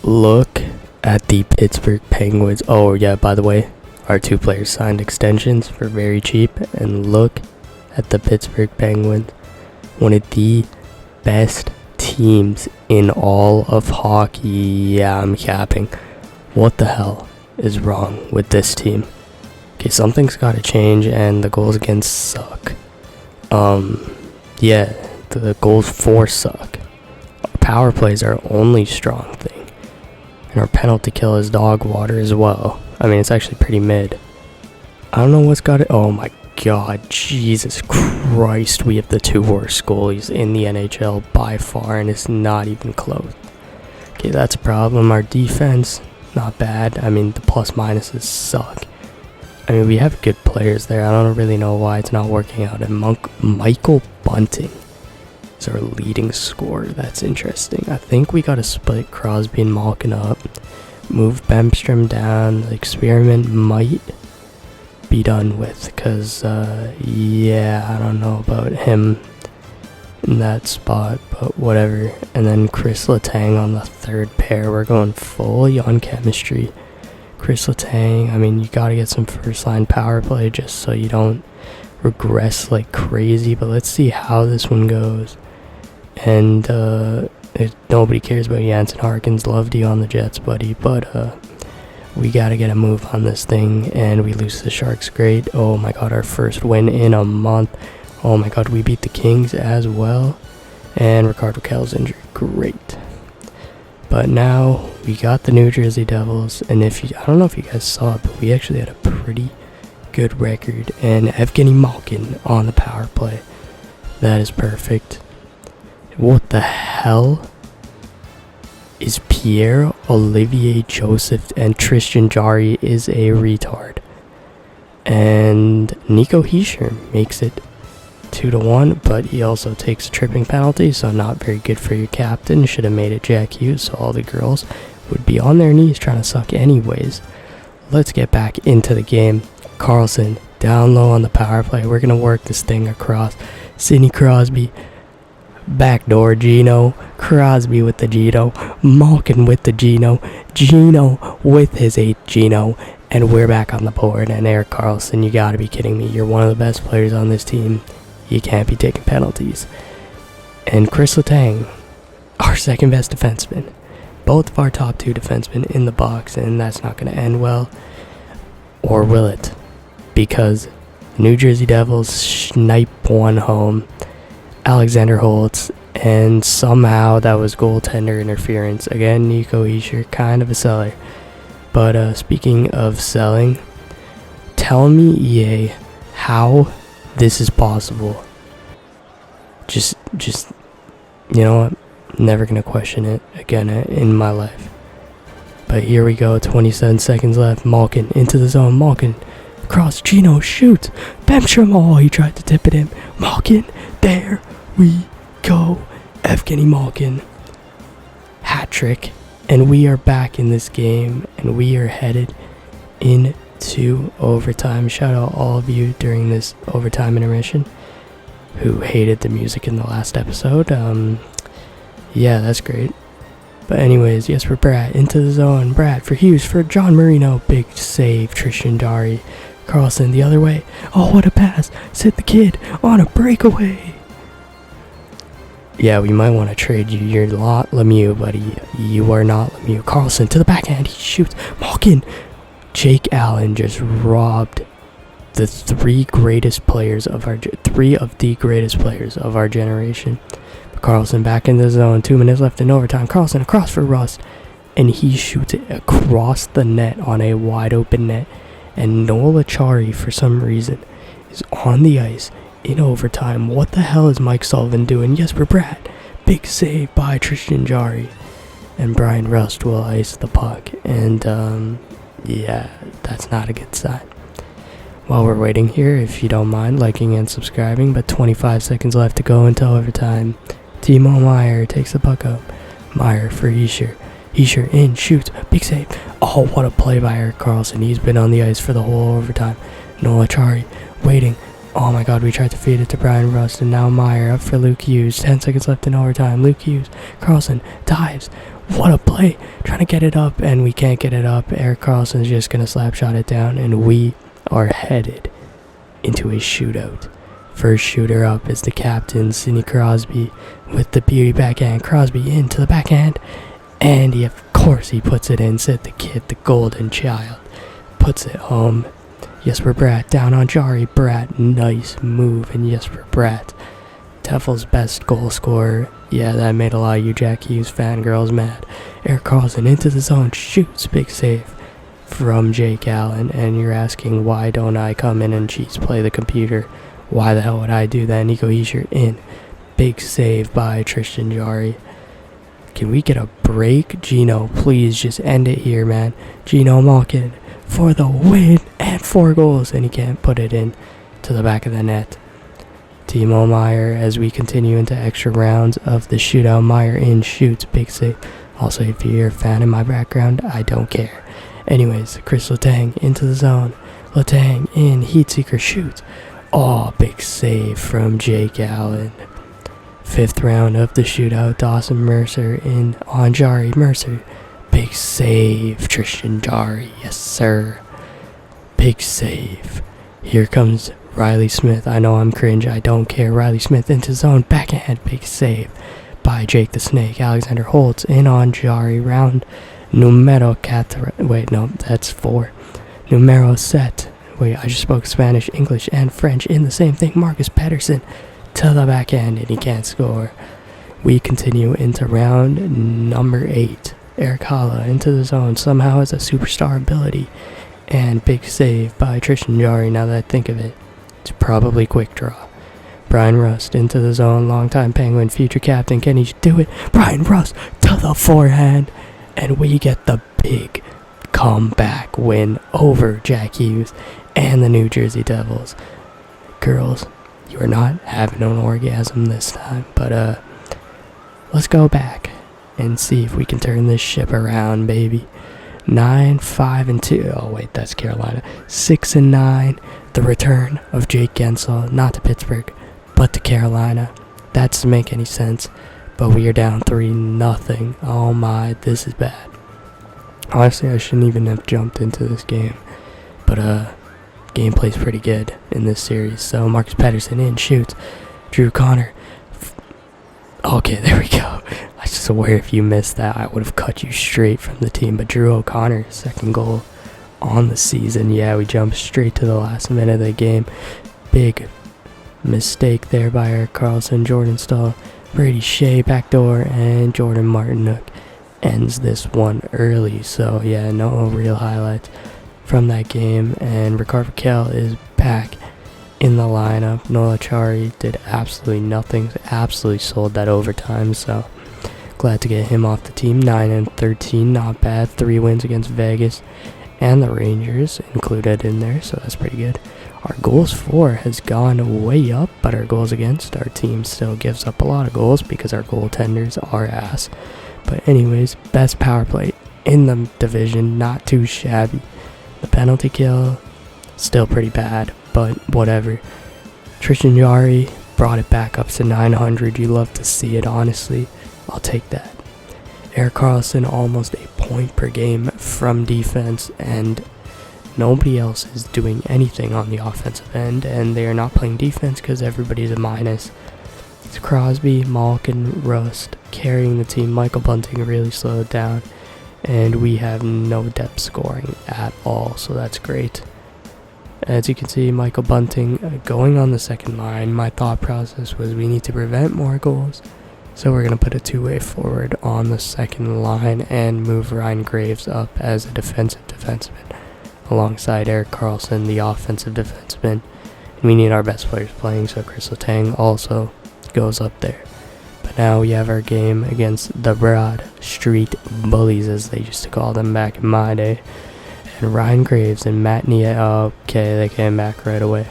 Look at the Pittsburgh Penguins. Oh yeah, by the way, our two players signed extensions for very cheap. And look at the Pittsburgh Penguins, one of the best teams in all of hockey. Yeah, I'm capping. What the hell is wrong with this team? Okay, something's got to change, and the goals against suck. Yeah, the goals for suck. Our power plays are our only strong thing, and our penalty kill is dog water as well. I mean, it's actually pretty mid. I don't know what's got it. Oh my god, Jesus Christ, we have the two worst goalies in the NHL by far, and it's not even close. Okay, that's a problem. Our defense, not bad. I mean, the plus minuses suck. I mean, we have good players there. I don't really know why it's not working out. And Michael Bunting is our leading scorer. That's interesting. I think we got to split Crosby and Malkin up. Move Bemstrom down. The experiment might be done with. Because, yeah, I don't know about him in that spot. But whatever. And then Chris Letang on the third pair. We're going fully on chemistry. Chris Letang, I mean, you gotta get some first line power play just so you don't regress like crazy. But let's see how this one goes. And nobody cares about Jansen Harkins. Loved you on the Jets, buddy. But we gotta get a move on this thing. And we lose to the Sharks. Great. Oh my god, our first win in a month. Oh my god, we beat the Kings as well. And Ricardo Kell's injured. Great. But now we got the New Jersey Devils, and I don't know if you guys saw it, but we actually had a pretty good record. And Evgeny Malkin on the power play. That is perfect. What the hell is Pierre-Olivier Joseph? And Tristan Jarry is a retard. And Nico Hischier makes it 2-1, but he also takes a tripping penalty, so not very good for your captain. Should have made it Jack Hughes, so all the girls would be on their knees trying to suck anyways. Let's get back into the game. Carlson down low on the power play. We're gonna work this thing across. Sidney Crosby, backdoor Gino, Crosby with the Gino, Malkin with the Gino, Gino with his 8 Gino, and we're back on the board. And Erik Karlsson, you gotta be kidding me. You're one of the best players on this team. You can't be taking penalties. And Chris Letang, our second best defenseman. Both of our top 2 defensemen in the box, and that's not going to end well. Or will it? Because the New Jersey Devils snipe one home. Alexander Holtz, and somehow that was goaltender interference. Again, Nico Hischier, kind of a seller. But speaking of selling, tell me, EA, how this is possible. Just, you know what? Never gonna question it again in my life. But here we go. 27 seconds left. Malkin into the zone. Malkin cross. Gino shoots. Bemstrom. Oh, he tried to tip it in. Malkin. There we go. Evgeny Malkin. Hat trick. And we are back in this game. And we are headed into overtime. Shout out all of you during this overtime intermission who hated the music in the last episode. Yeah, that's great. But anyways, yes, for Brad into the zone. Brad for Hughes for John Marino. Big save. Tristan Jarry. Carlson the other way. Oh, what a pass. Sit the kid on a breakaway. Yeah, we might want to trade you. You're not Lemieux, buddy. You are not Lemieux. Carlson to the backhand. He shoots. Malkin. Jake Allen just robbed the three of the greatest players of our generation. Carlson back in the zone. 2 minutes left in overtime. Carlson across for Rust, and he shoots it across the net on a wide open net. And Noel Acciari, for some reason, is on the ice in overtime. What the hell is Mike Sullivan doing? Yes, for Brad. Big save by Tristan Jarry, and Brian Rust will ice the puck. And yeah, that's not a good sign. While we're waiting here, if you don't mind liking and subscribing, but 25 seconds left to go until overtime. Timo Meier takes the puck up. Meier for Hischier. Hischier in, shoots, big save. Oh, what a play by Erik Karlsson. He's been on the ice for the whole overtime. Noel Acciari waiting. Oh my god, we tried to feed it to Brian Rust, and now Meier up for Luke Hughes. 10 seconds left in overtime. Luke Hughes. Karlsson dives. What a play. Trying to get it up, and we can't get it up. Eric Carlson's just going to slap shot it down, and we are headed into a shootout. First shooter up is the captain, Sidney Crosby, with the beauty backhand. Crosby into the backhand, and of course he puts it in. Sid the kid, the golden child, puts it home. Jesper Bratt down on Jari. Bratt, nice move, and Jesper Bratt, Tefl's best goal scorer. Yeah, that made a lot of you Jack Hughes fangirls mad. Eric Carlson into the zone, shoots, big save from Jake Allen. And you're asking, why don't I come in and cheats play the computer? Why the hell would I do that? Nico Hischier in, big save by Tristan Jarry. Can we get a break? Gino, please just end it here, man. Gino Malkin for the win and 4 goals, and he can't put it in to the back of the net. Timo Meyer, as we continue into extra rounds of the shootout, Meyer in, shoots, big save. Also, if you're a fan in my background, I don't care. Anyways, Chris Letang into the zone. Letang in, Heatseeker shoots. Oh, big save from Jake Allen. 5th round of the shootout, Dawson Mercer in on Jari. Mercer, big save, Tristan Jari, yes sir. Big save. Here comes Riley Smith. I know I'm cringe, I don't care. Riley Smith into zone, backhand, big save by Jake the Snake. Alexander Holtz in on Jari. Round numero 4. Wait, no, that's 4. Numero set. Wait, I just spoke Spanish, English, and French in the same thing. Marcus Pettersson to the backhand, and he can't score. We continue into round number 8. Eric Halla into the zone, somehow has a superstar ability. And big save by Tristan Jarry. Now that I think of it, it's probably quick draw. Brian Rust into the zone, longtime Penguin, future captain. Can he do it? Brian Rust to the forehand. And we get the big comeback win over Jack Hughes and the New Jersey Devils. Girls, you are not having an orgasm this time. But let's go back and see if we can turn this ship around, baby. 9-5-2. Oh wait, that's Carolina. 6-9. The return of Jake Gensel, not to Pittsburgh, but to Carolina. That doesn't make any sense. But we are down 3-0. Oh my, this is bad. Honestly, I shouldn't even have jumped into this game. But gameplay's pretty good in this series. So Marcus Pettersson in, shoots. Drew Connor. Okay, there we go. I swear if you missed that, I would have cut you straight from the team. But Drew O'Connor, 2nd goal on the season. Yeah, we jumped straight to the last minute of the game. Big mistake there by Eric Carlson. Jordan Stahl, Brady Shea backdoor, and Jordan Martinook ends this one early. So yeah, no real highlights from that game. And Rickard Rakell is back in the lineup. Noah Chari did absolutely nothing. Absolutely sold that overtime. So glad to get him off the team. 9-13, not bad. 3 wins against Vegas and the Rangers included in there, so that's pretty good. Our goals for has gone way up, but our goals against, our team still gives up a lot of goals because our goaltenders are ass. But anyways, best power play in the division, not too shabby. The penalty kill, still pretty bad, but whatever. Tristan Jarry brought it back up to 900. You love to see it, honestly. I'll take that. Eric Carlson, almost a point per game from defense, and nobody else is doing anything on the offensive end, and they are not playing defense because everybody's a minus. It's Crosby, Malkin, Rust carrying the team. Michael Bunting really slowed down, and we have no depth scoring at all, so that's great. As you can see, Michael Bunting going on the second line. My thought process was we need to prevent more goals, so we're going to put a 2-way forward on the second line and move Ryan Graves up as a defensive defenseman alongside Eric Carlson, the offensive defenseman. And we need our best players playing, so Chris Letang also goes up there. But now we have our game against the Broad Street Bullies, as they used to call them back in my day. And Ryan Graves and Matt Nia. Okay, they came back right away.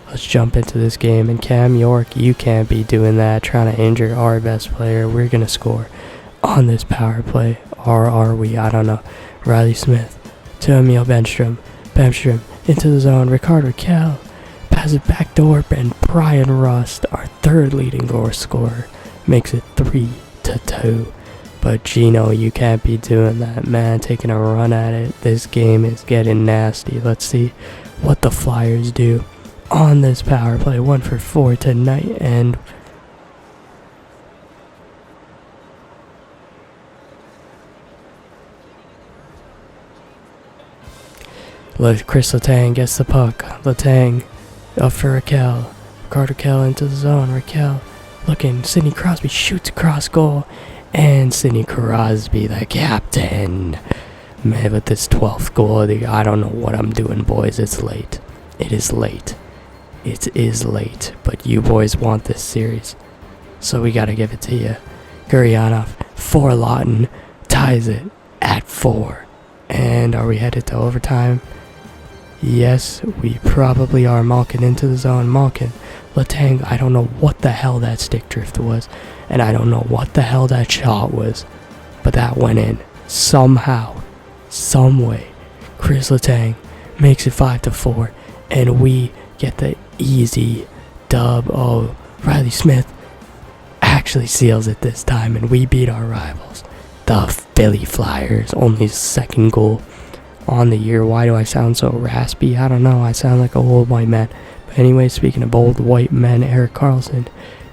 Let's jump into this game. And Cam York, you can't be doing that, trying to injure our best player. We're going to score on this power play. Or are we? I don't know. Riley Smith to Emil Benstrom. Benstrom into the zone. Rickard Rakell passes back door. And Brian Rust, our 3rd leading goal scorer, makes it 3-2. But Gino, you can't be doing that, man. Taking a run at it. This game is getting nasty. Let's see what the Flyers do on this power play. 1 for 4 tonight, and Chris Letang gets the puck. Letang up for Raquel. Carter Kell into the zone. Raquel looking. Sidney Crosby shoots across goal. And Sidney Crosby, the captain. Man, with this 12th goal, I don't know what I'm doing, boys. It's late. It is late. It is late. But you boys want this series. So we got to give it to you. Guryanov for Lawton ties it at 4. And are we headed to overtime? Yes, we probably are. Malkin into the zone. Malkin. Letang, I don't know what the hell that stick drift was. And I don't know what the hell that shot was. But that went in. Somehow. Some way. Chris Letang makes it 5-4. And we get the easy dub. Oh, Riley Smith actually seals it this time. And we beat our rivals. The Philly Flyers. Only second goal on the year. Why do I sound so raspy? I don't know. I sound like an old white man. But anyway, speaking of old white men, Erik Karlsson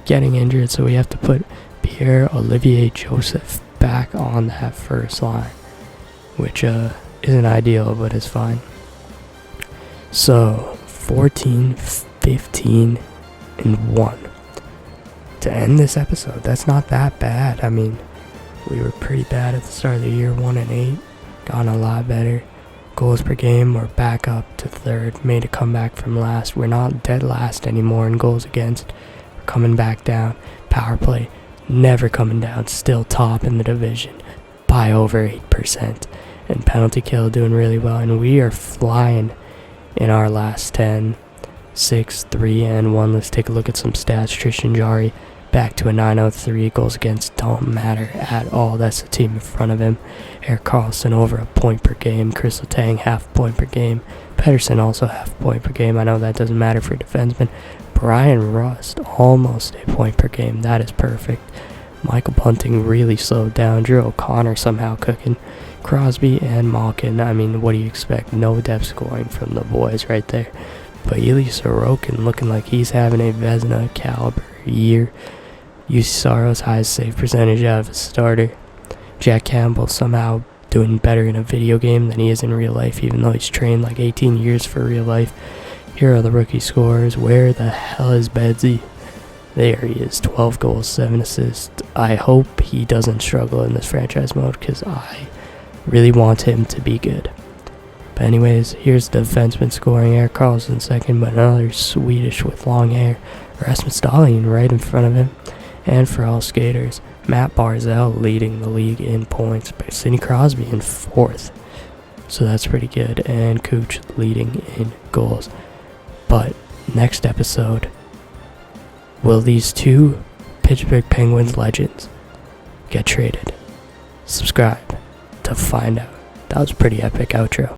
getting injured, so we have to put Pierre-Olivier Joseph back on that first line, which isn't ideal, but it's fine. So 14, 15, and 1 to end this episode. That's not that bad. I mean, we were pretty bad at the start of the year, 1-8, gotten a lot better. Goals per game, we're back up to 3rd, made a comeback from last. We're not dead last anymore in goals against. We're coming back down. Power play, never coming down, still top in the division by over 8%. And penalty kill doing really well, and we are flying in our last 10. 6, 3, and 1. Let's take a look at some stats. Tristan Jarry back to a 903. Goals against don't matter at all. That's the team in front of him. Erik Karlsson over a point per game. Chris Letang half point per game. Pettersson also half point per game. I know that doesn't matter for defensemen. Brian Rust almost a point per game. That is perfect. Michael Bunting really slowed down. Drew O'Connor somehow cooking. Crosby and Malkin. I mean, what do you expect? No depth scoring from the boys right there. But Ilya Sorokin looking like he's having a Vezina caliber year. UC Saros highest save percentage out of a starter. Jack Campbell somehow doing better in a video game than he is in real life, even though he's trained like 18 years for real life. Here are the rookie scorers. Where the hell is Bedsy? There he is, 12 goals, 7 assists. I hope he doesn't struggle in this franchise mode because I really want him to be good. But anyways, here's the defenseman scoring. Erik Karlsson second, but another Swedish with long hair. Rasmus Dahlin right in front of him. And for all skaters, Matt Barzal leading the league in points, but Sidney Crosby in 4th. So that's pretty good. And Cooch leading in goals. But next episode, will these two Pittsburgh Penguins legends get traded? Subscribe to find out. That was a pretty epic outro.